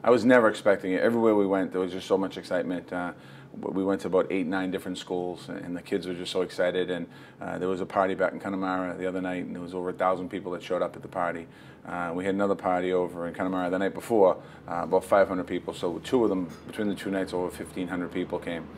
I was never expecting it. Everywhere we went, there was just so much excitement. We went to about 8, 9 different schools, and the kids were just so excited. And there was a party back in Connemara the other night, and there was over 1,000 people that showed up at the party. We had another party over in Connemara the night before, about 500 people. So two of them, between the 2 nights, over 1,500 people came.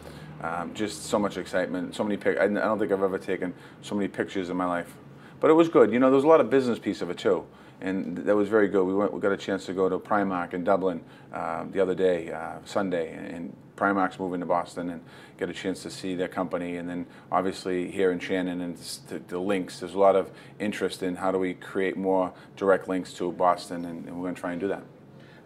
Just so much excitement, so many pictures. I don't think I've ever taken so many pictures in my life. But it was good. You know, there was a lot of business piece of it too, and that was very good. We got a chance to go to Primark in Dublin the other day, Sunday, and Primark's moving to Boston, and get a chance to see their company. And then obviously here in Shannon and the links, there's a lot of interest in how do we create more direct links to Boston, and we're going to try and do that.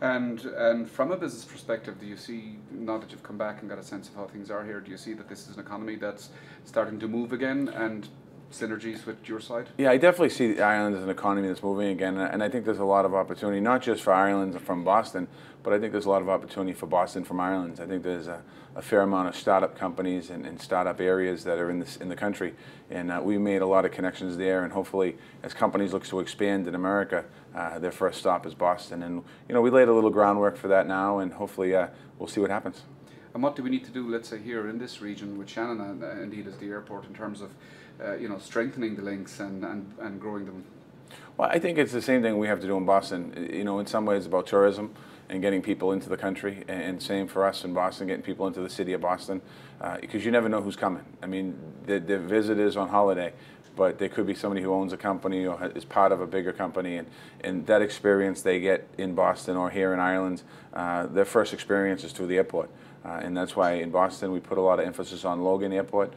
And from a business perspective, do you see, now that you've come back and got a sense of how things are here, do you see that this is an economy that's starting to move again, and synergies with your side? Yeah, I definitely see Ireland as an economy that's moving again, and I think there's a lot of opportunity, not just for Ireland from Boston, but I think there's a lot of opportunity for Boston from Ireland. I think there's a fair amount of startup companies and startup areas that are in the country, and we made a lot of connections there. And hopefully, as companies look to expand in America, their first stop is Boston. And you know, we laid a little groundwork for that now, and hopefully, we'll see what happens. And what do we need to do, let's say, here in this region with Shannon and indeed as the airport, in terms of you know, strengthening the links and growing them? Well, I think it's the same thing we have to do in Boston. You know, in some ways, about tourism and getting people into the country, and same for us in Boston, getting people into the city of Boston, because you never know who's coming. I mean, they're visitors on holiday, but there could be somebody who owns a company or is part of a bigger company, and that experience they get in Boston or here in Ireland, their first experience is through the airport. And that's why in Boston we put a lot of emphasis on Logan Airport.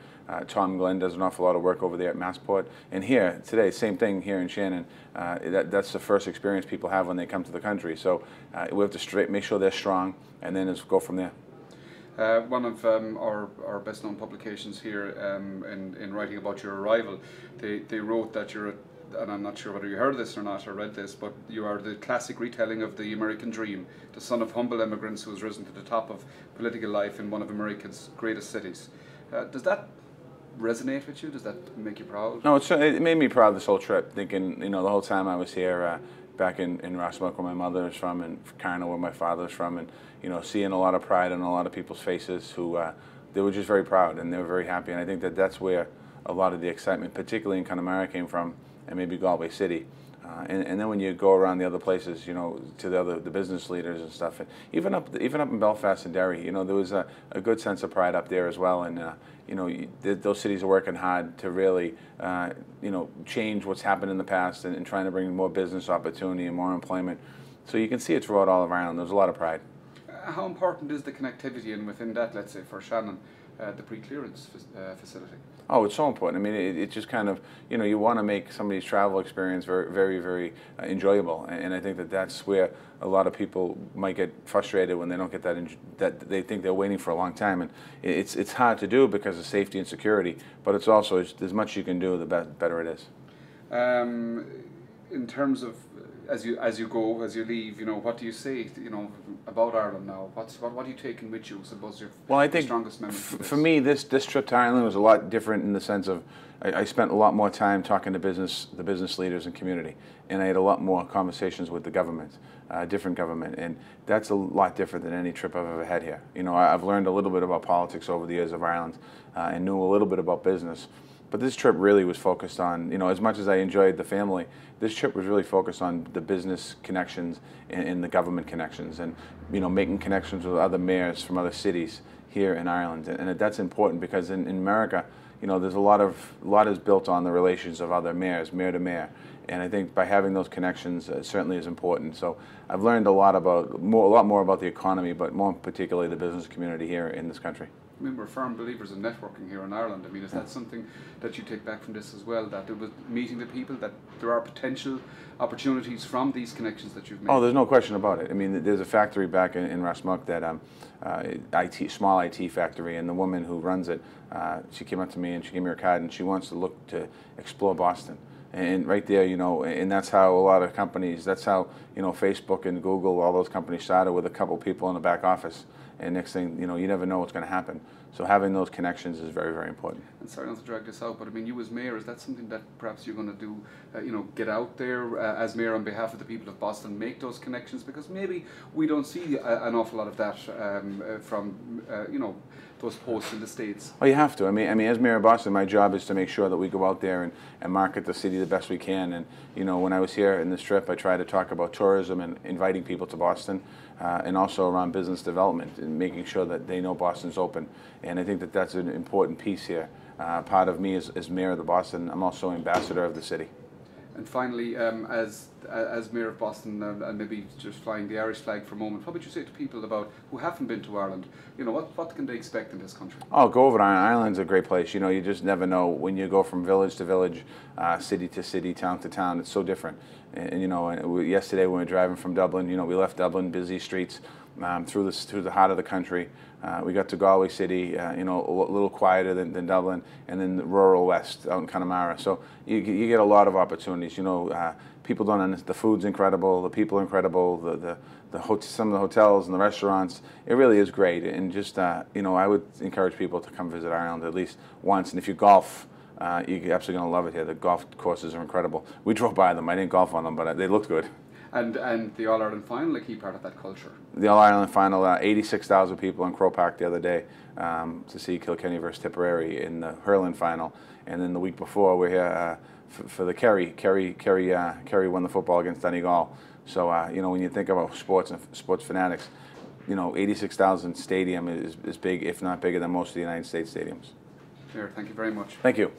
Tom Glenn does an awful lot of work over there at Massport. And here, today, same thing here in Shannon. That's the first experience people have when they come to the country. So we have to make sure they're strong, and then just go from there. One of our best-known publications here, in writing about your arrival, they wrote that you're, and I'm not sure whether you heard this or not or read this, but you are the classic retelling of the American dream, the son of humble immigrants who has risen to the top of political life in one of America's greatest cities. Does that resonate with you? Does that make you proud? No, it made me proud this whole trip, thinking, you know, the whole time I was here, back in Rossmuck where my mother is from, and Carno where my father is from, and, you know, seeing a lot of pride on a lot of people's faces who, they were just very proud and they were very happy. And I think that that's where a lot of the excitement, particularly in Connemara, came from, and maybe Galway City. And then when you go around the other places, you know, to the business leaders and stuff, and even up in Belfast and Derry, you know, there was a good sense of pride up there as well. And you know, those cities are working hard to really, you know, change what's happened in the past, and trying to bring more business opportunity and more employment. So you can see it throughout all of Ireland. There's a lot of pride. How important is the connectivity, and within that, let's say for Shannon, the pre-clearance facility? Oh, it's so important. I mean, it just kind of, you know, you want to make somebody's travel experience very, very, very enjoyable, and I think that that's where a lot of people might get frustrated when they don't get that they think they're waiting for a long time, and it's hard to do because of safety and security, but it's also, as much you can do, the better it is. In terms of as you leave, you know, what do you say, you know, about Ireland now? What are you taking with you? I suppose your strongest memory. For me, this trip to Ireland was a lot different in the sense of I spent a lot more time talking to the business leaders and community, and I had a lot more conversations with the government, different government, and that's a lot different than any trip I've ever had here. You know, I've learned a little bit about politics over the years of Ireland, and knew a little bit about business. But this trip really was focused on, you know, as much as I enjoyed the family, this trip was really focused on the business connections and the government connections, and, you know, making connections with other mayors from other cities here in Ireland. And that's important because in America, you know, there's a lot is built on the relations of other mayors, mayor to mayor. And I think by having those connections certainly is important. So I've learned a lot more about the economy, but more particularly the business community here in this country. I mean, we're firm believers in networking here in Ireland. I mean, is that something that you take back from this as well, that it was meeting the people, that there are potential opportunities from these connections that you've made? Oh, there's no question about it. I mean, there's a factory back in Rossmuck that small IT factory, and the woman who runs it, she came up to me and she gave me her card, and she wants to look to explore Boston. And right there, you know, and that's how a lot of companies, that's how, Facebook and Google, all those companies started with a couple people in the back office, and next thing you know, you never know what's going to happen. So having those connections is very, very important. And sorry not to drag this out, but I mean, you as mayor, is that something that perhaps you're going to do? Get out there as mayor on behalf of the people of Boston, make those connections, because maybe we don't see an awful lot of that from those posts in the States. Well, you have to. I mean, as mayor of Boston, my job is to make sure that we go out there and market the city the best we can. And when I was here in this trip, I tried to talk about tourism and inviting people to Boston, and also around business development and making sure that they know Boston's open. And I think that that's an important piece here. Part of me as mayor of the Boston, I'm also ambassador of the city. And finally, as mayor of Boston, and maybe just flying the Irish flag for a moment, what would you say to people about who haven't been to Ireland? What can they expect in this country? Oh, go over to Ireland. Ireland's a great place. You just never know when you go from village to village, city to city, town to town. It's so different. And yesterday when we were driving from Dublin, we left Dublin, busy streets, through the heart of the country. We got to Galway City, a little quieter than Dublin, and then the rural west out in Connemara. So you get a lot of opportunities. People don't understand. The food's incredible, the people are incredible, some of the hotels and the restaurants. It really is great. And just I would encourage people to come visit Ireland at least once. And if you golf, you're absolutely going to love it here. The golf courses are incredible. We drove by them. I didn't golf on them, but they looked good. And the All-Ireland final, a key part of that culture. The All-Ireland final, 86,000 people in Croke Park the other day to see Kilkenny versus Tipperary in the hurling final. And then the week before, we're here for the Kerry. Kerry won the football against Donegal. So, when you think about sports and sports fanatics, 86,000 stadium is big, if not bigger than most of the United States stadiums. Mayor, thank you very much. Thank you.